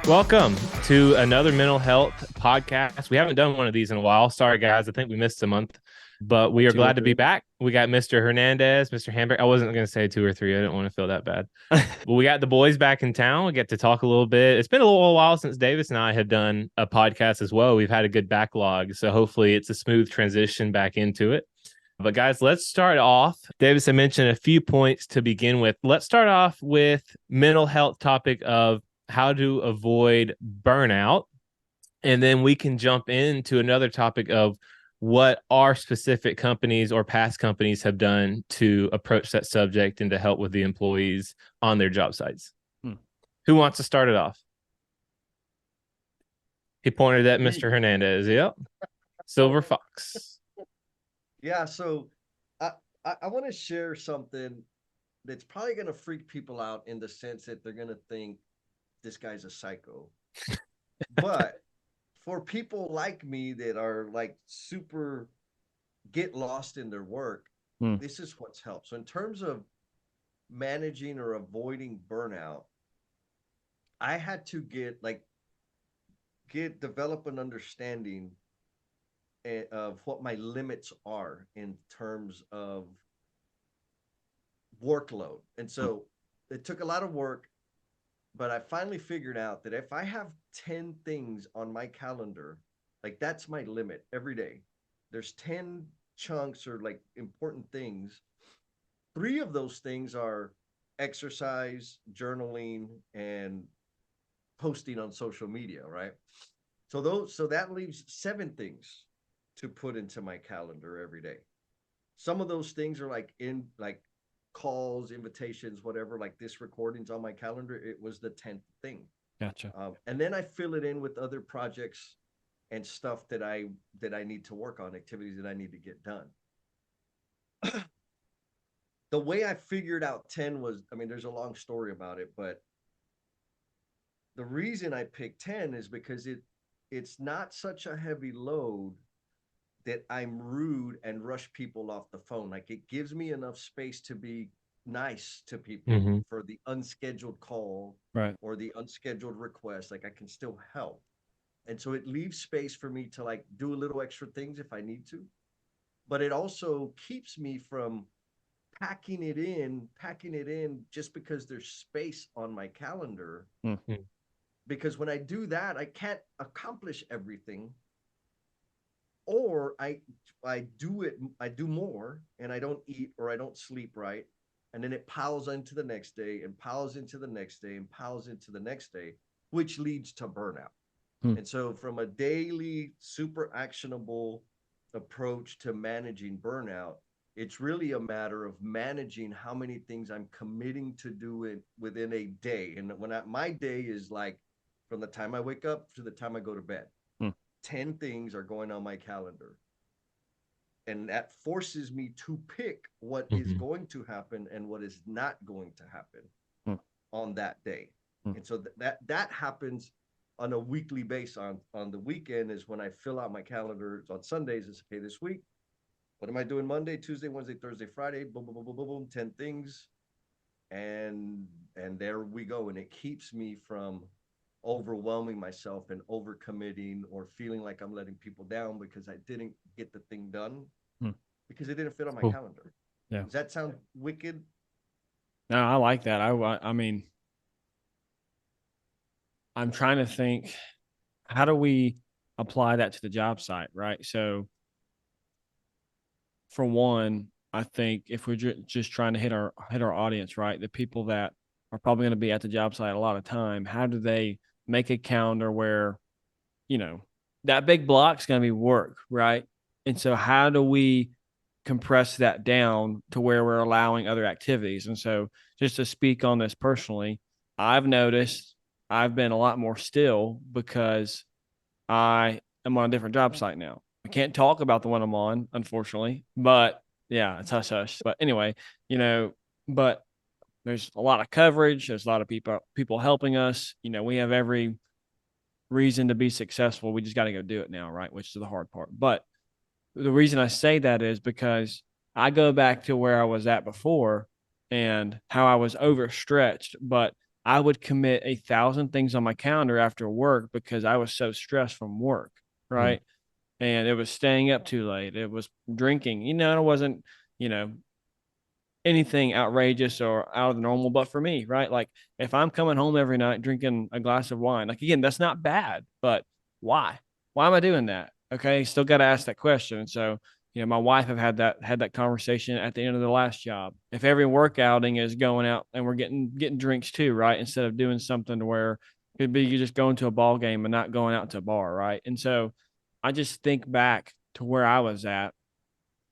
Welcome to another mental health podcast. We haven't done one of these in a while. Sorry, guys. I think we missed a month, but we are glad to be back. We got Mr. Hernandez, Mr. Hamburg. I wasn't going to say 2 or 3. I didn't want to feel that bad. But we got the boys back in town. We get to talk a little bit. It's been a little while since Davis and I have done a podcast as well. We've had a good backlog. So hopefully it's a smooth transition back into it. But guys, let's start off. Davis, I mentioned a few points to begin with. Let's start off with mental health topic of how to avoid burnout. And then we can jump into another topic of what our specific companies or past companies have done to approach that subject and to help with the employees on their job sites. Who wants to start it off? He pointed at Mr. Hernandez. Yep. Silver Fox. Yeah, so I want to share something that's probably going to freak people out in the sense that they're going to think this guy's a psycho. But for people like me that are like super get lost in their work, this is what's helped. So in terms of managing or avoiding burnout, I had to develop an understanding of what my limits are in terms of workload. And so it took a lot of work, but I finally figured out that if I have 10 things on my calendar, like that's my limit every day. There's 10 chunks or like important things. 3 of those things are exercise, journaling, and posting on social media, right? So that leaves 7 things to put into my calendar every day. Some of those things are like calls, invitations, whatever, like this recording's on my calendar. It was the 10th thing. Gotcha. And then I fill it in with other projects and stuff that I need to work on, activities that I need to get done. The way I figured out 10 was, I mean, there's a long story about it, but the reason I picked 10 is because it's not such a heavy load that I'm rude and rush people off the phone. Like it gives me enough space to be nice to people for the unscheduled call, right, or the unscheduled request. Like I can still help. And so it leaves space for me to like do a little extra things if I need to. But it also keeps me from packing it in just because there's space on my calendar. Because when I do that, I can't accomplish everything. Or I do more and I don't eat or I don't sleep right. And then it piles into the next day and piles into the next day and piles into the next day, which leads to burnout. And so from a daily super actionable approach to managing burnout, it's really a matter of managing how many things I'm committing to do it within a day. And my day is like from the time I wake up to the time I go to bed. 10 things are going on my calendar. And that forces me to pick what is going to happen and what is not going to happen on that day. And so that happens on a weekly basis. On the weekend is when I fill out my calendar. On Sundays, it's okay, this week, what am I doing Monday, Tuesday, Wednesday, Thursday, Friday, boom, boom, boom, boom, boom, boom, 10 things. And there we go. And it keeps me from overwhelming myself and overcommitting or feeling like I'm letting people down because I didn't get the thing done because it didn't fit on my calendar. Yeah. Does that sound wicked? No, I like that. I mean, I'm trying to think, how do we apply that to the job site, right? So for one, I think if we're just trying to hit our audience, right, the people that are probably going to be at the job site a lot of time, how do they make a calendar where, that big block's going to be work, right? And so how do we compress that down to where we're allowing other activities? And so just to speak on this personally, I've noticed I've been a lot more still because I am on a different job site now. I can't talk about the one I'm on, unfortunately, but yeah, it's hush hush. But anyway, but there's a lot of coverage. There's a lot of people helping us. We have every reason to be successful. We just got to go do it now, right? Which is the hard part. But the reason I say that is because I go back to where I was at before and how I was overstretched, but I would commit 1,000 things on my calendar after work because I was so stressed from work, right? And it was staying up too late. It was drinking, and it wasn't, you know, anything outrageous or out of the normal. But for me, right, like if I'm coming home every night drinking a glass of wine, like again, that's not bad, but why? Why am I doing that? Okay, still got to ask that question. And so, my wife have had that conversation at the end of the last job. If every work outing is going out and we're getting drinks too, right? Instead of doing something to where it could be you just going to a ball game and not going out to a bar, right? And so I just think back to where I was at,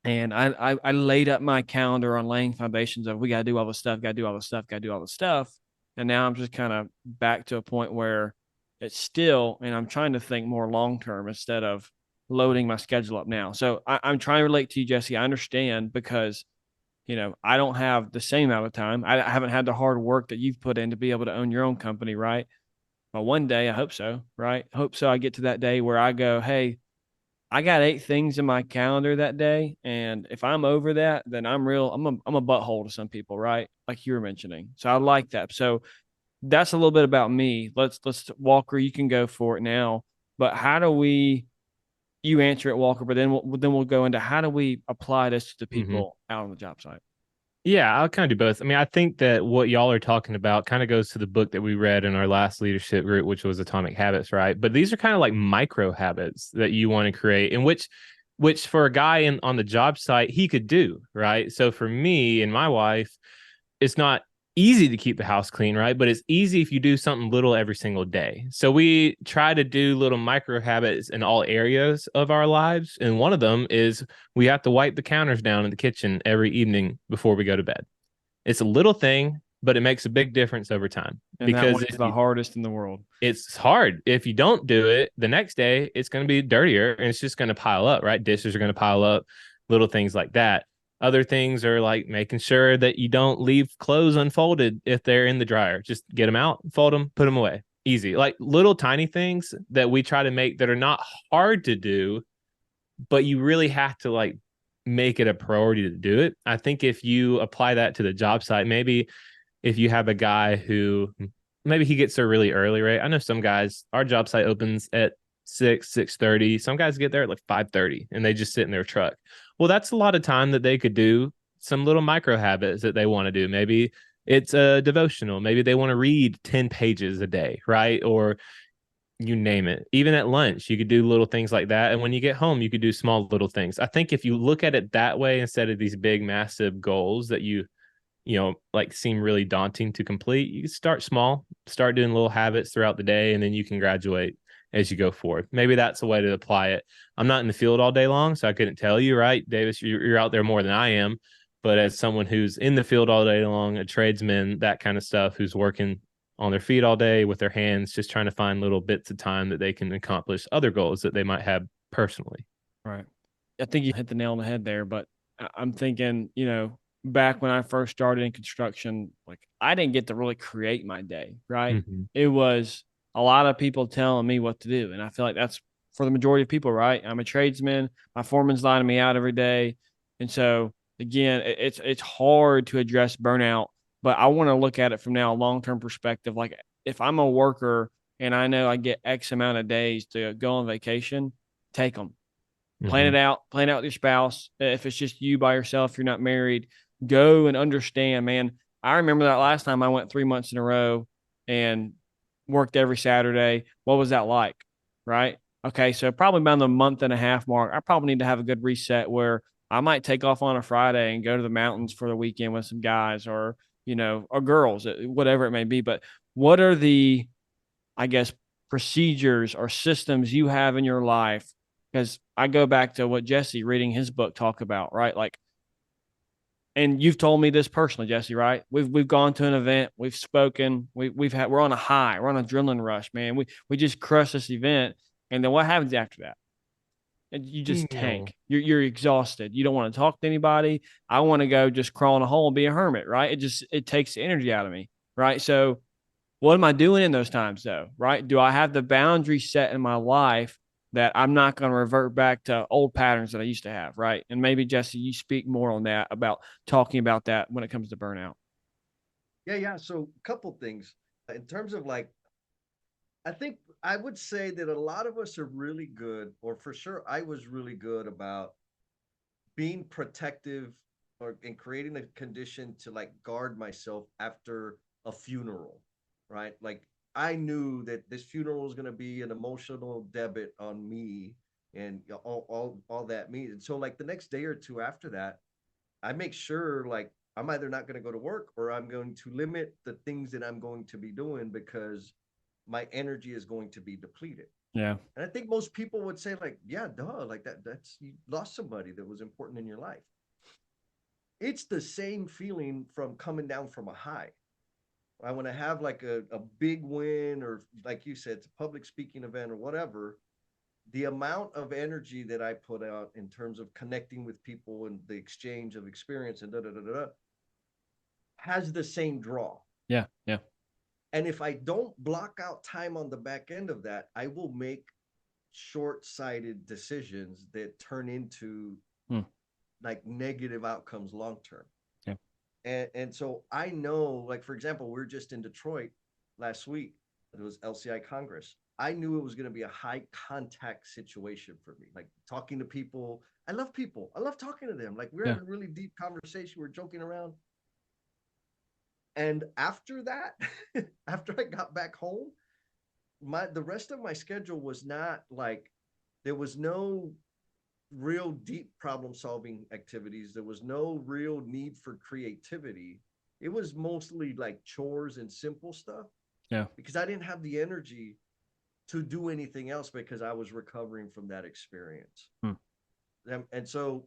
and I laid up my calendar on laying foundations of we got to do all the stuff, got to do all the stuff, got to do all the stuff. And now I'm just kind of back to a point where it's still, and I'm trying to think more long term instead of loading my schedule up now. So I'm trying to relate to you, Jesse. I understand because, I don't have the same amount of time. I haven't had the hard work that you've put in to be able to own your own company, right? But one day, I hope so, right? Hope so. I get to that day where I go, hey, I got 8 things in my calendar that day, and if I'm over that, then I'm a butthole to some people, right? Like you were mentioning. So I like that. So that's a little bit about me. Let's Walker, you can go for it now. But how do we? You answer it, Walker. But then we'll go into how do we apply this to the people out on the job site. Yeah, I'll kind of do both. I mean, I think that what y'all are talking about kind of goes to the book that we read in our last leadership group, which was Atomic Habits, right? But these are kind of like micro habits that you want to create, and which for a guy on the job site, he could do, right? So for me and my wife, it's not easy to keep the house clean, right? But it's easy if you do something little every single day. So we try to do little micro habits in all areas of our lives. And one of them is we have to wipe the counters down in the kitchen every evening before we go to bed. It's a little thing, but it makes a big difference over time. And that Because one's the hardest in the world. it's hard. If you don't do it the next day, it's going to be dirtier and it's just going to pile up, right? Dishes are going to pile up, little things like that. Other things are like making sure that you don't leave clothes unfolded if they're in the dryer. Just get them out, fold them, put them away. Easy. Like little tiny things that we try to make that are not hard to do, but you really have to like make it a priority to do it. I think if you apply that to the job site, maybe if you have a guy who maybe he gets there really early, right? I know some guys, our job site opens at 6:30. Some guys get there at like 5:30 and they just sit in their truck. Well, that's a lot of time that they could do some little micro habits that they want to do. Maybe it's a devotional. Maybe they want to read 10 pages a day, right? Or you name it. Even at lunch, you could do little things like that. And when you get home, you could do small little things. I think if you look at it that way, instead of these big, massive goals that like seem really daunting to complete, you can start small, start doing little habits throughout the day, and then you can graduate as you go forward. Maybe that's a way to apply it. I'm not in the field all day long, so I couldn't tell you, right? Davis, you're out there more than I am. But as someone who's in the field all day long, a tradesman, that kind of stuff, who's working on their feet all day with their hands, just trying to find little bits of time that they can accomplish other goals that they might have personally. Right. I think you hit the nail on the head there, but I'm thinking, back when I first started in construction, like I didn't get to really create my day, right? It was a lot of people telling me what to do. And I feel like that's for the majority of people, right? I'm a tradesman. My foreman's lining me out every day. And so again, it's hard to address burnout, but I want to look at it from now a long-term perspective. Like if I'm a worker and I know I get X amount of days to go on vacation, take them. Plan it out with your spouse. If it's just you by yourself, you're not married, go and understand, man. I remember that last time I went 3 months in a row and worked every Saturday. What was that like? Right. Okay. So probably about the month and a half mark, I probably need to have a good reset where I might take off on a Friday and go to the mountains for the weekend with some guys or girls, whatever it may be. But what are the, I guess, procedures or systems you have in your life? Because I go back to what Jesse reading his book talk about, right? Like, and you've told me this personally, Jesse, right? We've gone to an event, we've spoken, we're on a high, we're on an adrenaline rush, man. We just crushed this event, and then what happens after that? And you just tank. You're exhausted. You don't want to talk to anybody. I want to go just crawl in a hole and be a hermit, right? It takes the energy out of me, right? So what am I doing in those times though, right? Do I have the boundary set in my life that I'm not going to revert back to old patterns that I used to have, right? And maybe, Jesse, you speak more on that, about talking about that when it comes to burnout. Yeah. So a couple things. in terms of like, I think I would say that a lot of us are really good, or for sure, I was really good about being protective or in creating a condition to like guard myself after a funeral, right? Like I knew that this funeral was going to be an emotional debit on me and all that means. And so like the next day or two after that, I make sure like I'm either not going to go to work or I'm going to limit the things that I'm going to be doing because my energy is going to be depleted. Yeah. And I think most people would say, like, yeah, duh, like that's you lost somebody that was important in your life. It's the same feeling from coming down from a high. I want to have like a big win, or like you said, it's a public speaking event or whatever. The amount of energy that I put out in terms of connecting with people and the exchange of experience and da da da da, da has the same draw. Yeah. Yeah. And if I don't block out time on the back end of that, I will make short-sighted decisions that turn into like negative outcomes long term. Yeah. And so I know, like for example, we are just in Detroit last week. It was LCI Congress. I knew it was going to be a high contact situation for me. Like talking to people. I love people. I love talking to them. Like we're Yeah. having a really deep conversation. We're joking around. And after that, after I got back home, the rest of my schedule was not like there was no real deep problem solving activities. There was no real need for creativity. It was mostly like chores and simple stuff. Yeah. Because I didn't have the energy to do anything else because I was recovering from that experience. And so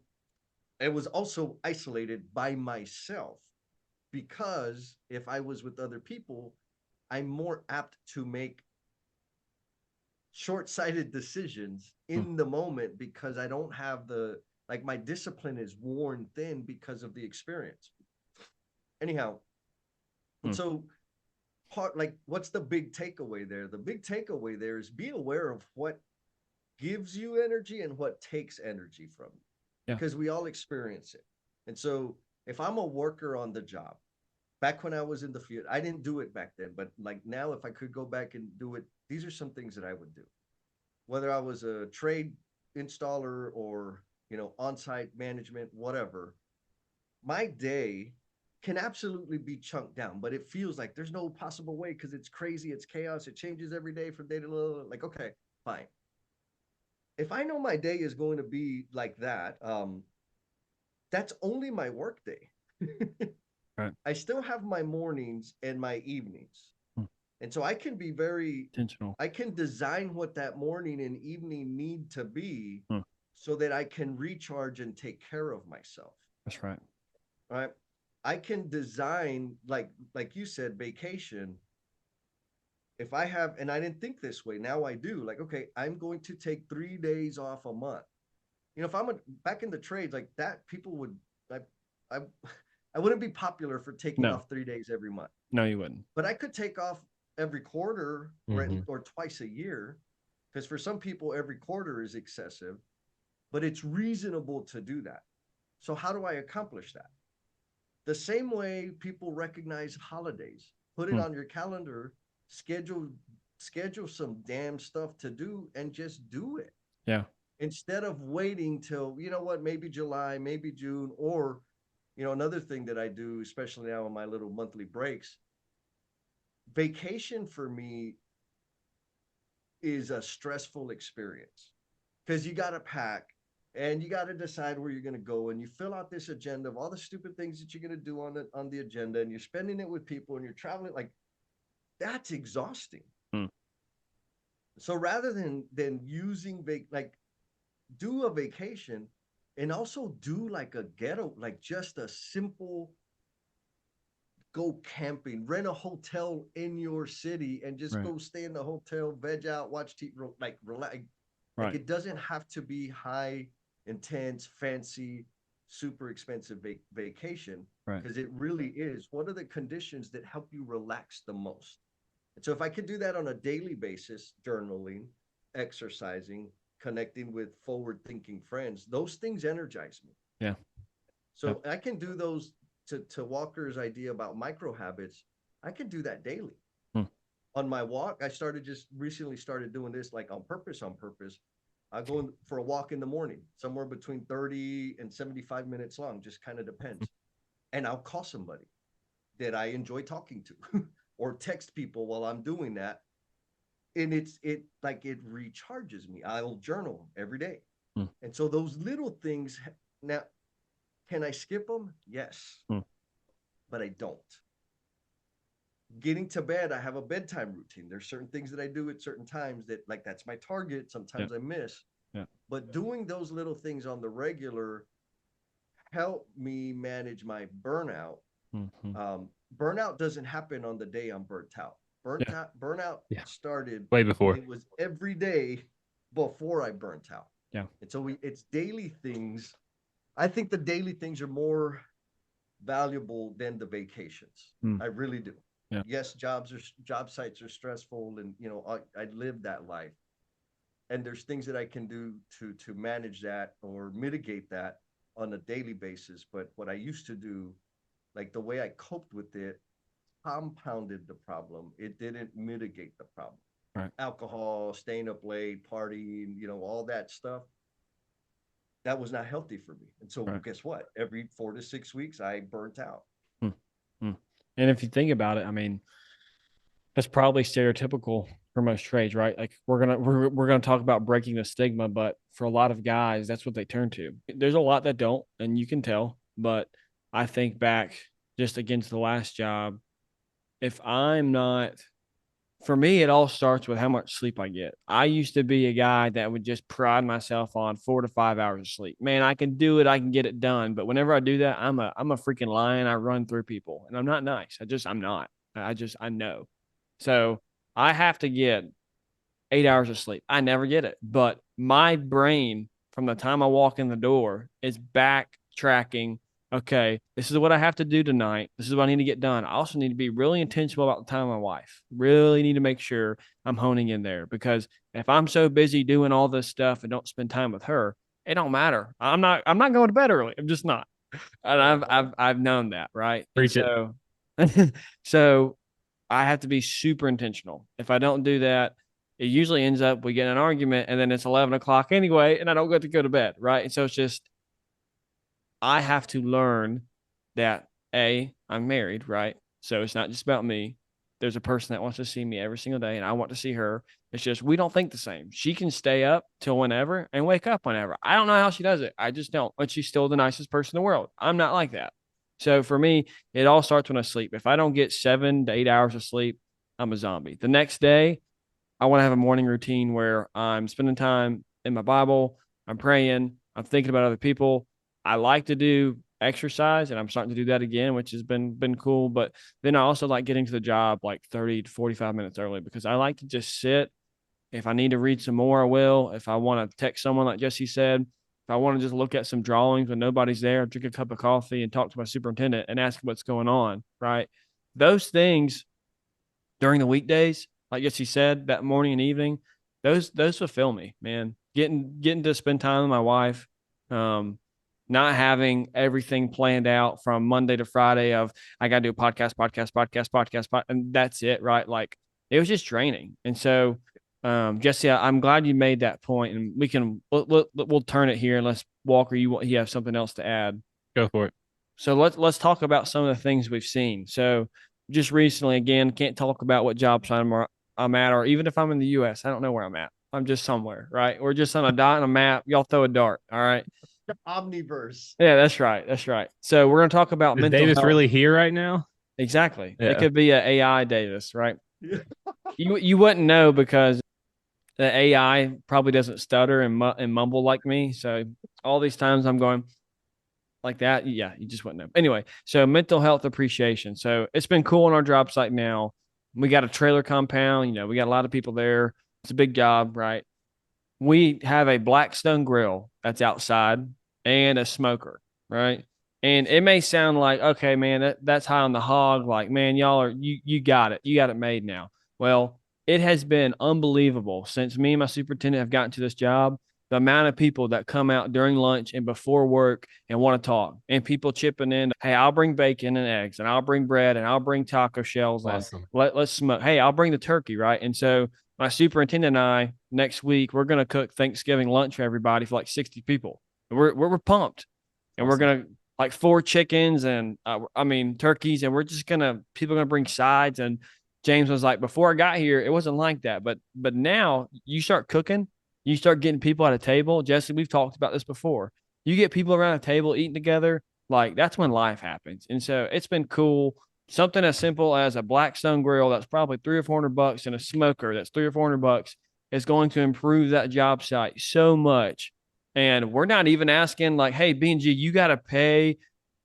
it was also isolated by myself because if I was with other people, I'm more apt to make short-sighted decisions in the moment because I don't have the like my discipline is worn thin because of the experience. Anyhow, and so part like what's the big takeaway there? The big takeaway there is be aware of what gives you energy and what takes energy from you. Yeah. Because we all experience it. And so if I'm a worker on the job, back when I was in the field, I didn't do it back then, but like now if I could go back and do it, these are some things that I would do. Whether I was a trade installer or, on-site management, whatever, my day can absolutely be chunked down, but it feels like there's no possible way because it's crazy, it's chaos, it changes every day from day to day. Like, okay, fine. If I know my day is going to be like that, that's only my work day. Right. I still have my mornings and my evenings. And so I can be very intentional. I can design what that morning and evening need to be so that I can recharge and take care of myself. That's right. Right. I can design like you said, vacation. If I have, and I didn't think this way, now I do. Like, okay, I'm going to take 3 days off a month. If I'm back in the trades like that, people would I I I wouldn't be popular for taking off 3 days every month. No, you wouldn't. But I could take off every quarter or twice a year, because for some people every quarter is excessive, but it's reasonable to do that. So how do I accomplish that? The same way people recognize holidays. Put it on your calendar, schedule some damn stuff to do and just do it. Yeah. Instead of waiting till, maybe July, maybe June, or another thing that I do, especially now on my little monthly breaks, vacation for me is a stressful experience because you got to pack and you got to decide where you're going to go, and you fill out this agenda of all the stupid things that you're going to do on the agenda, and you're spending it with people and you're traveling. Like, that's exhausting. So rather than using do a vacation and also do like a ghetto, like just a simple go camping, rent a hotel in your city and just go stay in the hotel, veg out, watch TV, like relax. Like it doesn't have to be high, intense, fancy, super expensive vacation, because it really is. What are the conditions that help you relax the most? And so if I could do that on a daily basis, journaling, exercising, connecting with forward-thinking friends, those things energize me. Yeah. So I can do those to Walker's idea about micro habits. I can do that daily. on my walk, I just recently started doing this like on purpose. I go for a walk in the morning, somewhere between 30 and 75 minutes long, just kind of depends. And I'll call somebody that I enjoy talking to or text people while I'm doing that. And it recharges me. I'll journal every day. And so those little things now, can I skip them? Yes. But I don't. Getting to bed, I have a bedtime routine. There's certain things that I do at certain times that like that's my target. Sometimes I miss. But doing those little things on the regular help me manage my burnout. Burnout doesn't happen on the day I'm burnt out. Burnout started way before. It was every day before I burnt out. And so it's daily things. I think the daily things are more valuable than the vacations. I really do. Yes, job sites are stressful, and I live that life. And there's things that I can do to manage that or mitigate that on a daily basis. But what I used to do, like the way I coped with it, compounded the problem. It didn't mitigate the problem. Right. Alcohol, staying up late, partying, all that stuff. That was not healthy for me. And so guess what? Every 4 to 6 weeks, I burnt out. And if you think about it, I mean, that's probably stereotypical for most trades, right? Like we're gonna talk about breaking the stigma, but for a lot of guys, that's what they turn to. There's a lot that don't, and you can tell. But I think back just against the last job, if I'm not, for me, it all starts with how much sleep I get. I used to be a guy that would just pride myself on 4 to 5 hours of sleep. Man, I can do it. I can get it done. But whenever I do that, I'm a freaking lion. I run through people, and I'm not nice. I'm not. I know. So I have to get 8 hours of sleep. I never get it. But my brain, from the time I walk in the door, is backtracking. Okay, this is what I have to do tonight. This is what I need to get done. I also need to be really intentional about the time with my wife. Really need to make sure I'm honing in there, because if I'm so busy doing all this stuff and don't spend time with her, it don't matter. I'm not going to bed early. I'm just not. And I've known that, right? Preach it. So I have to be super intentional. If I don't do that, it usually ends up we get in an argument, and then it's 11 o'clock anyway, and I don't get to go to bed, right? And so it's just, I have to learn that I'm married, right? So it's not just about me. There's a person that wants to see me every single day, and I want to see her. It's just we don't think the same. She can stay up till whenever and wake up whenever. I don't know how she does it. I just don't. But she's still the nicest person in the world. I'm not like that. So for me, it all starts when I sleep. If I don't get 7 to 8 hours of sleep, I'm a zombie. The next day, I want to have a morning routine where I'm spending time in my Bible, I'm praying, I'm thinking about other people. I like to do exercise, and I'm starting to do that again, which has been cool. But then I also like getting to the job like 30 to 45 minutes early, because I like to just sit. If I need to read some more, I will. If I want to text someone, like Jesse said, if I want to just look at some drawings when nobody's there, drink a cup of coffee and talk to my superintendent and ask what's going on, right? Those things during the weekdays, like Jesse said, that morning and evening, those fulfill me, man. Getting to spend time with my wife, not having everything planned out from Monday to Friday of I got to do a podcast, and that's it, right? Like it was just draining. And so, Jesse, I'm glad you made that point, and we'll turn it here unless Walker, you have something else to add. Go for it. So let's talk about some of the things we've seen. So just recently, again, can't talk about what job site I'm at, or even if I'm in the U.S., I don't know where I'm at. I'm just somewhere, right? We're just on a dot on a map. Y'all throw a dart, all right? Omniverse. Yeah, that's right. That's right. So we're going to talk about Is mental Davis health. really here right now? Exactly. Yeah. It could be an AI Davis, right? You wouldn't know, because the AI probably doesn't stutter and mumble like me. So all these times I'm going like that, yeah, you just wouldn't know. Anyway, so mental health appreciation. So it's been cool on our job site now. We got a trailer compound. We got a lot of people there. It's a big job, right? We have a Blackstone grill that's outside and a smoker, right? And it may sound like, okay, man, that's high on the hog. Like, man, you got it. You got it made now. Well, it has been unbelievable since me and my superintendent have gotten to this job. the amount of people that come out during lunch and before work and want to talk, and people chipping in. Hey, I'll bring bacon and eggs, and I'll bring bread, and I'll bring taco shells, and Awesome. let's smoke. Hey, I'll bring the turkey, right? And so my superintendent and I next week we're gonna cook Thanksgiving lunch for everybody for like 60 people. And we're pumped, and we're Awesome. gonna like 4 chickens and turkeys, and we're just gonna people are gonna bring sides. And James was like, before I got here, it wasn't like that, but now you start cooking, you start getting people at a table. Jesse, we've talked about this before. You get people around a table eating together, like that's when life happens. And so it's been cool. Something as simple as a Blackstone grill that's probably $300 or $400 and a smoker that's $300 or $400 is going to improve that job site so much. And we're not even asking like, hey, B&G, you got to pay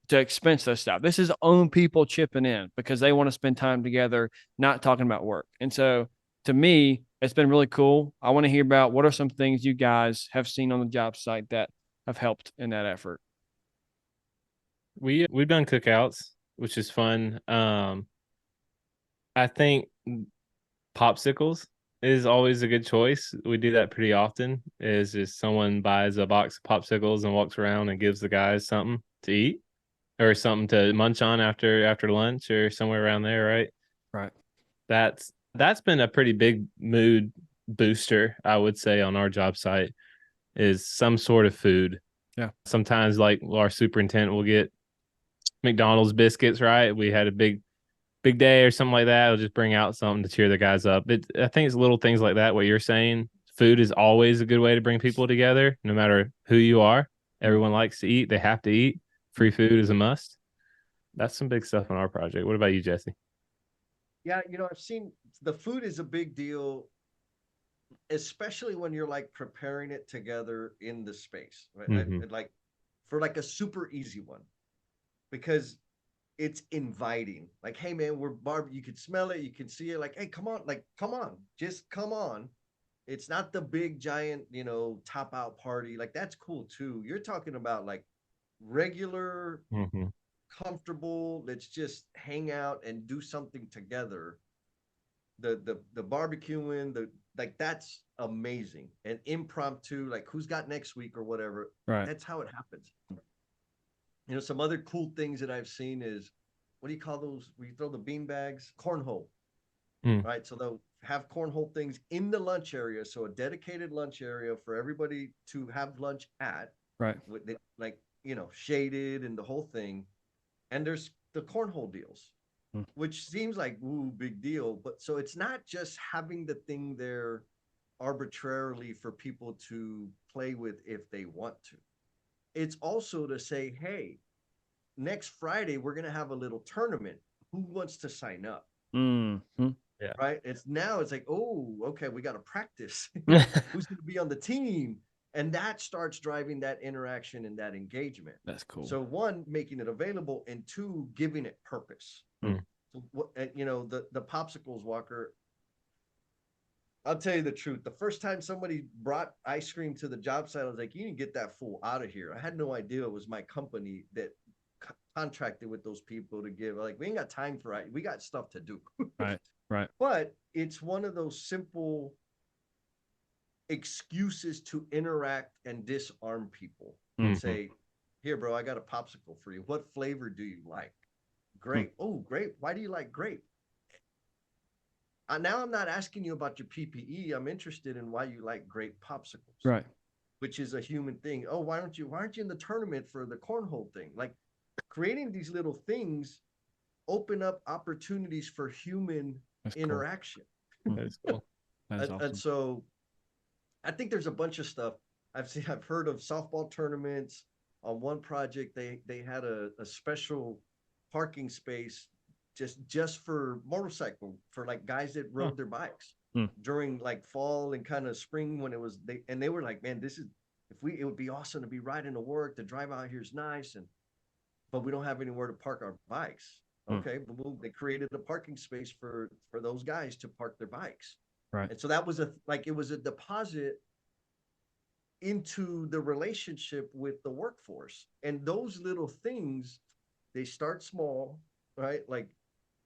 to expense this stuff. This is own people chipping in because they want to spend time together, not talking about work. And so to me, it's been really cool. I want to hear about what are some things you guys have seen on the job site that have helped in that effort. We've done cookouts, which is fun. I think popsicles is always a good choice. We do that pretty often. Is just someone buys a box of popsicles and walks around and gives the guys something to eat or something to munch on after lunch or somewhere around there, right? Right. That's been a pretty big mood booster, I would say, on our job site is some sort of food. Yeah. Sometimes like our superintendent will get McDonald's biscuits, right? We had a big day or something like that. It'll just bring out something to cheer the guys up. I think it's little things like that. What you're saying, food is always a good way to bring people together, no matter who you are. Everyone likes to eat. They have to eat. Free food is a must. That's some big stuff on our project. What about you, Jesse? Yeah, I've seen the food is a big deal, especially when you're like preparing it together in the space, right? Mm-hmm. Like for like a super easy one, because it's inviting. Like, hey man, we're barbecue. You can smell it, you can see it. Like, hey, come on, just come on. It's not the big giant, top out party. Like that's cool too. You're talking about like regular, Mm-hmm. comfortable. Let's just hang out and do something together. The barbecuing, the like that's amazing. And impromptu, like who's got next week or whatever. Right. That's how it happens. Some other cool things that I've seen is what do you call those? Where you throw the bean bags, cornhole, right? So they'll have cornhole things in the lunch area, so a dedicated lunch area for everybody to have lunch at, Right. with it, like shaded and the whole thing. And there's the cornhole deals, which seems like ooh big deal, but so it's not just having the thing there arbitrarily for people to play with if they want to. It's also to say, hey, next Friday we're gonna have a little tournament. Who wants to sign up? Mm-hmm. Yeah. Right? It's like, oh, okay, we got to practice. Yeah. Who's going to be on the team? And that starts driving that interaction and that engagement. That's cool. So one, making it available, and two, giving it purpose. So what the popsicles, Walker. I'll tell you the truth. The first time somebody brought ice cream to the job site, I was like, you can get that fool out of here. I had no idea it was my company that contracted with those people to give. Like, we ain't got time for it. We got stuff to do. Right. Right. But it's one of those simple excuses to interact and disarm people and say, here, bro, I got a popsicle for you. What flavor do you like? Grape. Oh, grape. Why do you like grape? Now I'm not asking you about your PPE. I'm interested in why you like grape popsicles. Right. Which is a human thing. Oh, why aren't you in the tournament for the cornhole thing? Like creating these little things open up opportunities for human interaction. That's cool. That's awesome. And so I think there's a bunch of stuff I've heard of softball tournaments. On one project, they had a special parking space just for motorcycle, for like guys that rode their bikes during like fall and kind of spring when it was they were like, man, it would be awesome to be riding to work. The drive out here is nice, but we don't have anywhere to park our bikes. Okay, but they created a parking space for those guys to park their bikes. Right. And so that was it was a deposit into the relationship with the workforce. And those little things, they start small, right? Like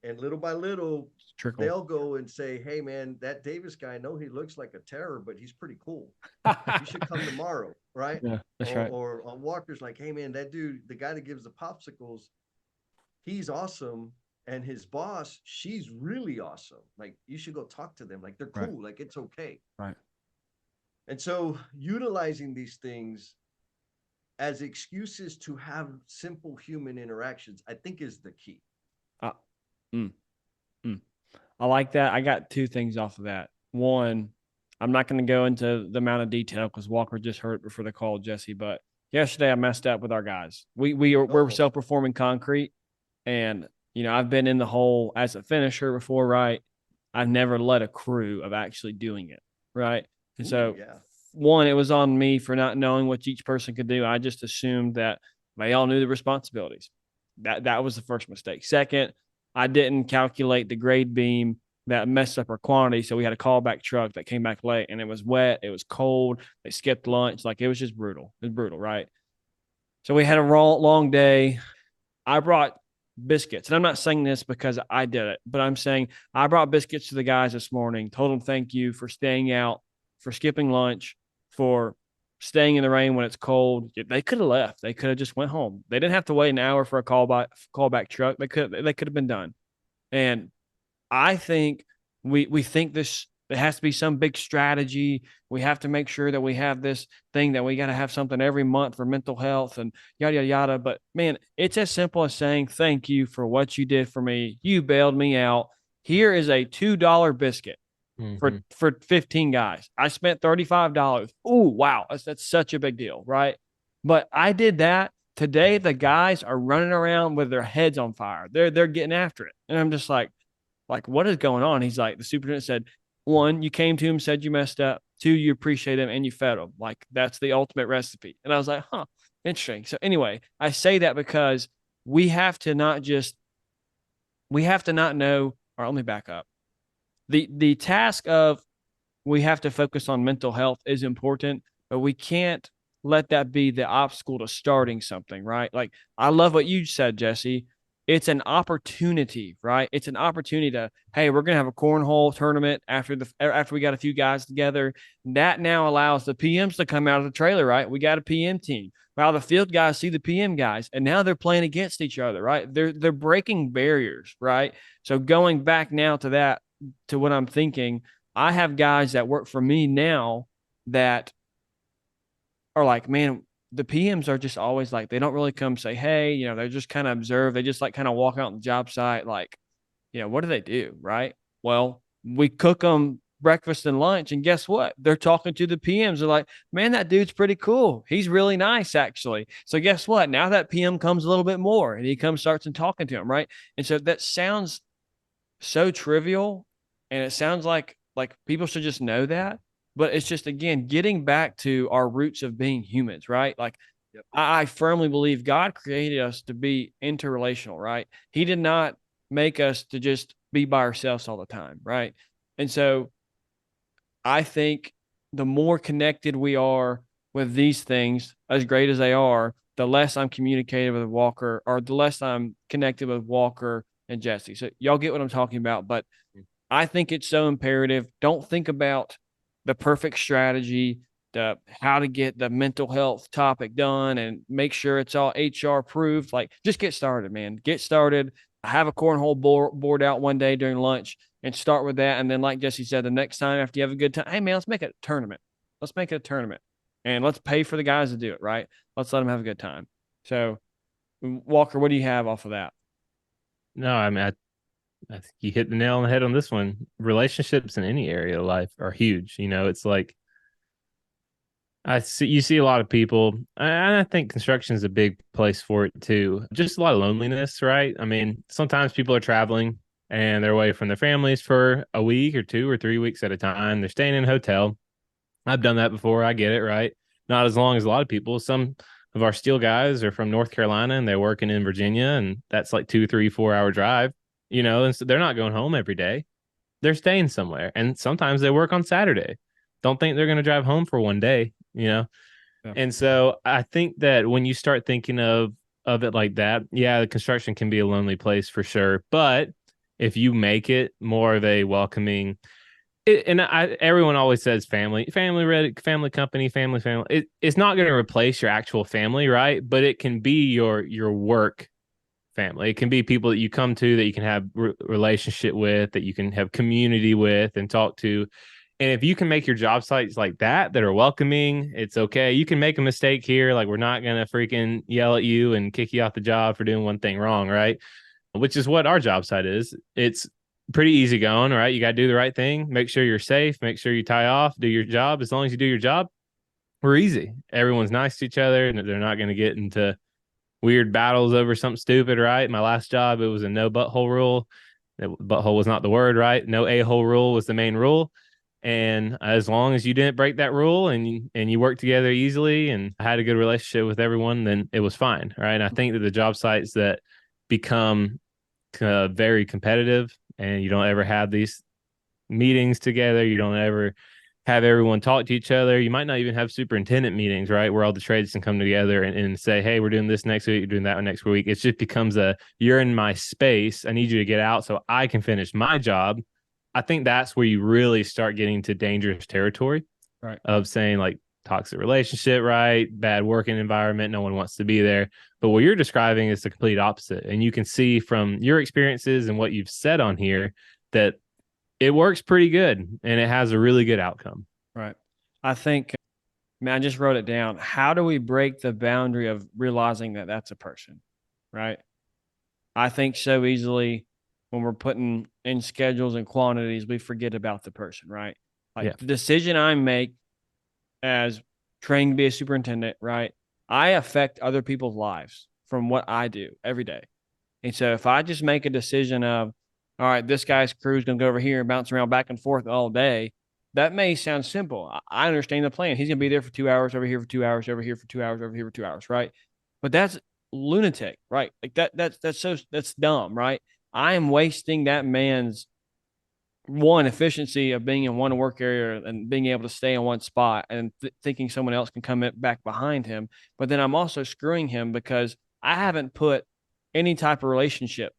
And little by little, Trickle. they'll go and say, hey, man, that Davis guy, I know he looks like a terror, but he's pretty cool. You should come tomorrow, right? Yeah, that's right. Or on Walker's like, hey, man, that dude, the guy that gives the popsicles, he's awesome. And his boss, she's really awesome. Like, you should go talk to them. Like, they're cool. Right. Like, it's okay. Right. And so, utilizing these things as excuses to have simple human interactions, I think is the key. Uh, mm, mm. I like that. I got two things off of that. One, I'm not going to go into the amount of detail because Walker just heard it before the call, Jesse. But yesterday I messed up with our guys. We're self performing concrete, and I've been in the hole as a finisher before, right? I've never led a crew of actually doing it, right? And so, one, it was on me for not knowing what each person could do. I just assumed that they all knew the responsibilities. That was the first mistake. Second, I didn't calculate the grade beam that messed up our quantity. So we had a callback truck that came back late, and it was wet. It was cold. They skipped lunch. Like, it was just brutal. It was brutal, right? So we had a long day. I brought biscuits. And I'm not saying this because I did it, but I'm saying I brought biscuits to the guys this morning, told them thank you for staying out, for skipping lunch, for staying in the rain when it's cold. They could have left. They could have just went home. They didn't have to wait an hour for a callback truck. They could have been done. And I think we think this there has to be some big strategy. We have to make sure that we have this thing that we got to have something every month for mental health and yada yada yada. But man, it's as simple as saying thank you for what you did for me. You bailed me out. Here is a $2 biscuit for 15 guys. I spent $35. Oh, wow. That's such a big deal, right? But I did that. Today the guys are running around with their heads on fire. They're getting after it. And I'm just like, what is going on? He's like, the superintendent said, one, you came to him, said you messed up. Two, you appreciate him and you fed him. Like, that's the ultimate recipe. And I was like, huh, interesting. So anyway, I say that because we have to not know, or let me back up. The task of we have to focus on mental health is important, but we can't let that be the obstacle to starting something, right? Like, I love what you said, Jesse. It's an opportunity, right? It's an opportunity to, hey, we're gonna have a cornhole tournament after we got a few guys together. That now allows the PMs to come out of the trailer, right? We got a PM team. Well, the field guys see the PM guys, and now they're playing against each other, right? They're breaking barriers, right? So going back now to that, to what I'm thinking, I have guys that work for me now that are like, man, the PMs are just always like, they don't really come say, hey, they're just kind of observe. They just like kind of walk out on the job site. Like, what do they do? Right. Well, we cook them breakfast and lunch. And guess what? They're talking to the PMs. They're like, man, that dude's pretty cool. He's really nice, actually. So guess what? Now that PM comes a little bit more and he starts and talking to him. Right. And so that sounds so trivial. And it sounds like people should just know that. But it's just, again, getting back to our roots of being humans, right? Like, yep. I firmly believe God created us to be interrelational, right? He did not make us to just be by ourselves all the time, right? And so I think the more connected we are with these things, as great as they are, the less I'm communicating with Walker, or the less I'm connected with Walker and Jesse. So y'all get what I'm talking about. But I think it's so imperative. Don't think about the perfect strategy, how to get the mental health topic done and make sure it's all HR approved. Like, just get started, man. Get started. I have a cornhole board out one day during lunch and start with that. And then, like Jesse said, the next time after you have a good time, hey, man, let's make it a tournament. Let's make it a tournament. And let's pay for the guys to do it, right? Let's let them have a good time. So, Walker, what do you have off of that? No, I mean, I think you hit the nail on the head on this one. Relationships in any area of life are huge. It's like you see a lot of people, and I think construction is a big place for it too. Just a lot of loneliness, right? I mean, sometimes people are traveling and they're away from their families for a week or 2 or 3 weeks at a time. They're staying in a hotel. I've done that before. I get it, right? Not as long as a lot of people. Some of our steel guys are from North Carolina and they're working in Virginia, and that's like 2, 3, 4 hour drive. And so they're not going home every day. They're staying somewhere. And sometimes they work on Saturday. Don't think they're going to drive home for one day, Yeah. And so I think that when you start thinking of it like that, yeah, the construction can be a lonely place for sure. But if you make it more of a welcoming, everyone always says family ready, family company, family. It's not going to replace your actual family, right? But it can be your work family. It can be people that you come to that you can have relationship with, that you can have community with and talk to. And if you can make your job sites like that are welcoming, it's okay. You can make a mistake here. Like, we're not going to freaking yell at you and kick you off the job for doing one thing wrong, right? Which is what our job site is. It's pretty easy going, right? You got to do the right thing, make sure you're safe, make sure you tie off, do your job. As long as you do your job, we're easy. Everyone's nice to each other, and they're not going to get into weird battles over something stupid, right? My last job, it was a no butthole rule. Butthole was not the word, right? No a-hole rule was the main rule. And as long as you didn't break that rule and you worked together easily and had a good relationship with everyone, then it was fine, right? And I think that the job sites that become very competitive and you don't ever have these meetings together, you don't ever have everyone talk to each other. You might not even have superintendent meetings, right? Where all the trades can come together and say, hey, we're doing this next week, you're doing that one next week. It just becomes you're in my space. I need you to get out so I can finish my job. I think that's where you really start getting to dangerous territory, right? Of saying like toxic relationship, right? Bad working environment. No one wants to be there. But what you're describing is the complete opposite. And you can see from your experiences and what you've said on here that it works pretty good and it has a really good outcome. Right. I think, man, I just wrote it down. How do we break the boundary of realizing that that's a person? Right. I think so easily when we're putting in schedules and quantities, we forget about the person, right? Like the decision I make as training to be a superintendent, right? I affect other people's lives from what I do every day. And so if I just make a decision of, all right, this guy's crew is going to go over here and bounce around back and forth all day, that may sound simple. I understand the plan. He's going to be there for 2 hours, over here for 2 hours, over here for 2 hours, over here for 2 hours, right? But that's lunatic, right? Like that's dumb, right? I am wasting that man's efficiency of being in one work area and being able to stay in one spot and thinking someone else can come back behind him. But then I'm also screwing him because I haven't put any type of relationship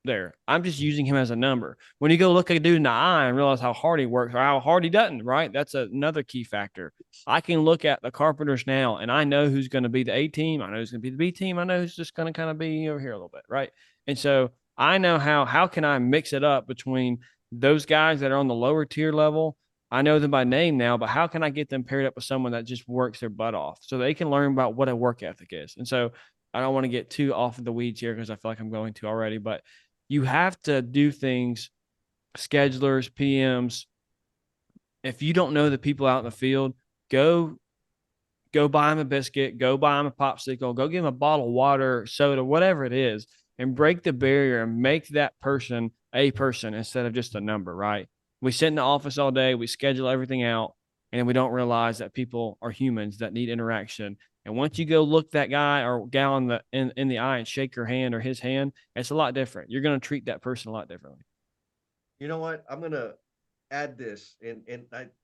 there. I'm just using him as a number. When you go look a dude in the eye and realize how hard he works or how hard he doesn't, right? That's another key factor. I can look at the Carpenters now and I know who's going to be the A team. I know who's going to be the B team. I know who's just going to kind of be over here a little bit, right? And so I know how can I mix it up between those guys that are on the lower tier level. I know them by name now, but how can I get them paired up with someone that just works their butt off so they can learn about what a work ethic is? And so I don't want to get too off of the weeds here because I feel like I'm going to already, but you have to do things, schedulers, PMs. If you don't know the people out in the field, go buy them a biscuit, go buy them a popsicle, go give them a bottle of water, soda, whatever it is, and break the barrier and make that person a person instead of just a number, right? We sit in the office all day, we schedule everything out, and we don't realize that people are humans that need interaction. And once you go look that guy or gal in the eye and shake her hand or his hand, it's a lot different. You're going to treat that person a lot differently. You know what? I'm gonna add this, and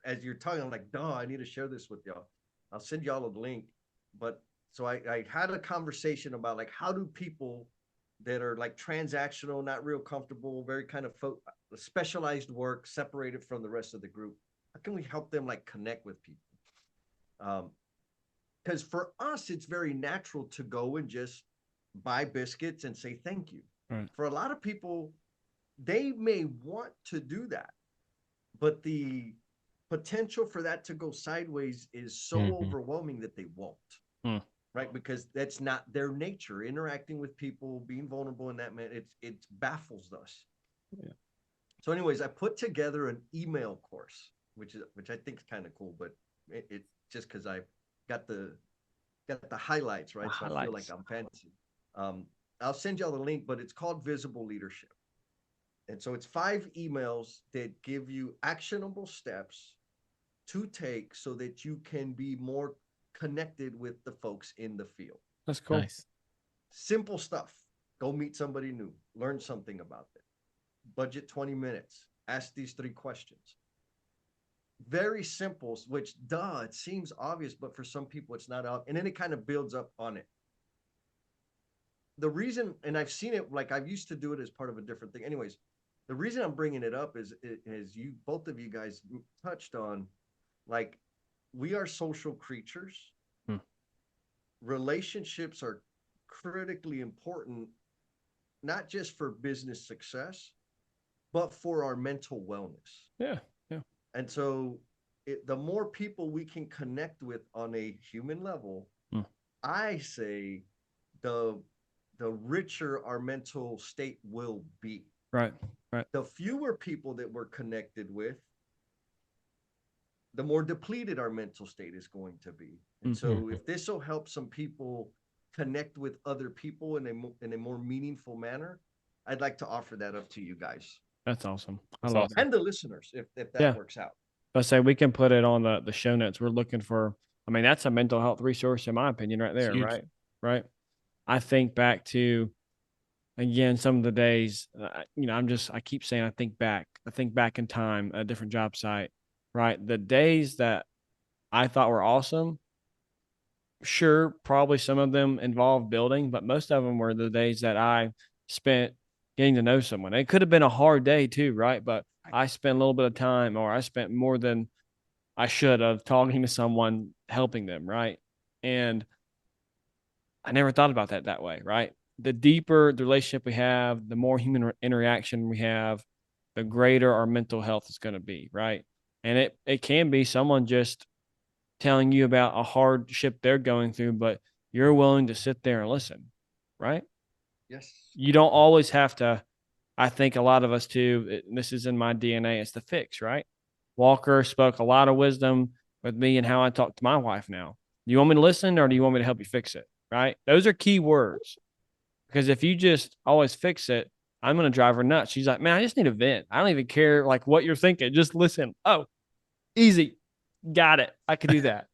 as you're talking, I'm like, duh, I need to share this with y'all. I'll send y'all a link. But so I had a conversation about like how do people that are like transactional, not real comfortable, very kind of specialized work, separated from the rest of the group. How can we help them like connect with people? Because for us, it's very natural to go and just buy biscuits and say thank you. Right. For a lot of people, they may want to do that, but the potential for that to go sideways is so overwhelming that they won't. Right? Because that's not their nature. Interacting with people, being vulnerable in that man, it baffles us. Yeah. So, anyways, I put together an email course, which I think is kind of cool, but it just because I got the highlights, right? So I feel like I'm fancy. I'll send y'all the link, but it's called Visible Leadership. And so it's 5 emails that give you actionable steps to take so that you can be more connected with the folks in the field. That's cool. Nice. Simple stuff. Go meet somebody new. Learn something about them. Budget 20 minutes. Ask these 3 questions. Very simple, which, it seems obvious, but for some people it's not out. And then it kind of builds up on it. The reason, and I've seen it, like I used to do it as part of a different thing. Anyways, The reason I'm bringing it up is, as you, both of you guys touched on, like, we are social creatures. Relationships are critically important, not just for business success, but for our mental wellness. Yeah. And so the more people we can connect with on a human level, I say the richer our mental state will be. Right. The fewer people that we're connected with, the more depleted our mental state is going to be. And so if this will help some people connect with other people in a more meaningful manner, I'd like to offer that up to you guys. That's awesome. I love that. And the listeners, if that works out. I say we can put it on the show notes. We're looking for, I mean, that's a mental health resource in my opinion right there, right? Right. I think back to, again, some of the days, I keep saying, I think back in time, a different job site, right? The days that I thought were awesome, sure, probably some of them involved building, but most of them were the days that I spent getting to know someone. It could have been a hard day too, right? But I spent a little bit of time, or I spent more than I should have talking to someone, helping them, right? And I never thought about that way, right? The deeper the relationship we have, the more human interaction we have, the greater our mental health is going to be, right? And it can be someone just telling you about a hardship they're going through, but you're willing to sit there and listen, right? Yes. You don't always have to. I think a lot of us too, this is in my DNA, it's the fix, right? Walker spoke a lot of wisdom with me and how I talk to my wife now. Do you want me to listen, or do you want me to help you fix it? Right? Those are key words. Because if you just always fix it, I'm going to drive her nuts. She's like, man, I just need a vent. I don't even care like what you're thinking. Just listen. Oh, easy. Got it. I could do that.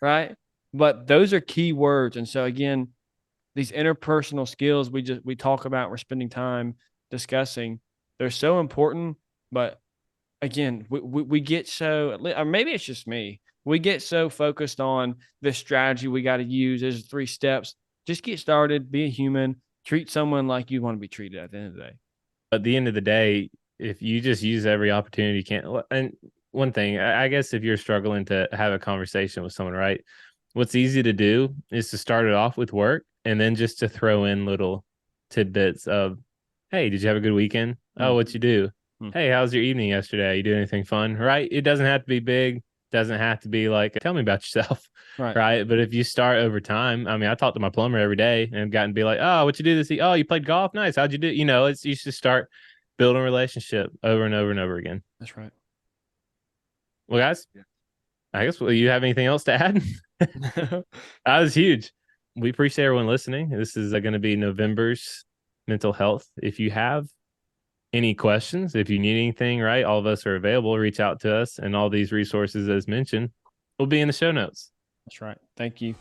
Right? But those are key words. And so again, these interpersonal skills we talk about, we're spending time discussing, they're so important. But again, we get so, or maybe it's just me, we get so focused on the strategy we got to use. There's 3 steps. Just get started, be a human, treat someone like you want to be treated at the end of the day. At the end of the day, if you just use every opportunity you can, and one thing, I guess if you're struggling to have a conversation with someone, right, what's easy to do is to start it off with work and then just to throw in little tidbits of, hey, did you have a good weekend? Oh, what'd you do? Hey, how's your evening yesterday? You do anything fun? Right? It doesn't have to be big. Doesn't have to be like, tell me about yourself. Right. But if you start over time, I mean, I talk to my plumber every day and gotten to be like, oh, what you do this? Oh, you played golf? Nice. How'd you do? You should start building a relationship over and over and over again. That's right. Well, guys, I guess, you have anything else to add? That was huge. We appreciate everyone listening. This is going to be November's mental health. If you have any questions, if you need anything, right, all of us are available. Reach out to us, and all these resources as mentioned will be in the show notes. That's right. Thank you.